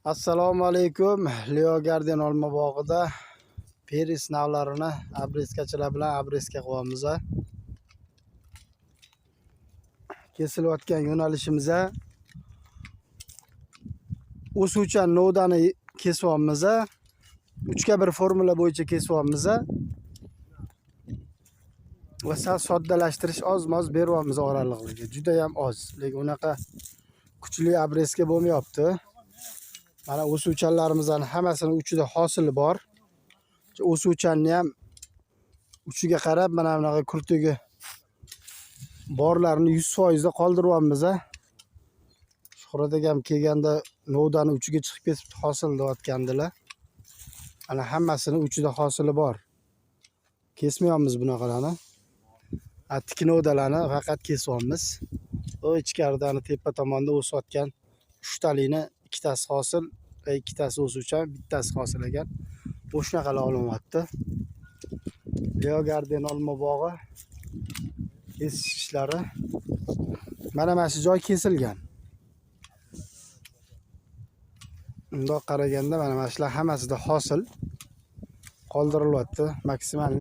Assalomu alaykum. Leo Garden olma bog'ida peris navlarini abreskachilar bilan abreska qilyapmiz. Kesilayotgan yo'nalishimiz o'suvchan novdani kesyapmiz. 3:1 formula bo'yicha kesyapmiz. Va sal soddalashtirish oz-moz beryapmiz oraliqligi. Juda ham oz. Lekin unaqa kuchli abreska bo'lmayapti. Mana o'suvchanlarimizning hammasini uchida hosili bor. O'suvchanni ham uchiga qarab mana bunaqa kurtigi borlarini 100% da qoldiryapmiz. Shuhrat ham kelganda novdani uchiga chiqib ketib hosil deyotgandilar. Ana hammasini uchida hosili bor. Kesmayapmiz bunaqalarni. Tik novdalarni faqat kesyapmiz. O ichkaridani tepa tomonda o'sayotgan 3 talikni ikkitasi hosil, ikkitasi o'suvchan, bittasi hosil ekan. O'shunaqalar olinyapti. Leo Garden olma bog'i kesish ishlari mana shu joy kesilgan. Bundoq qaraganda mana shular hammasida hosil qoldirilyapti maksimal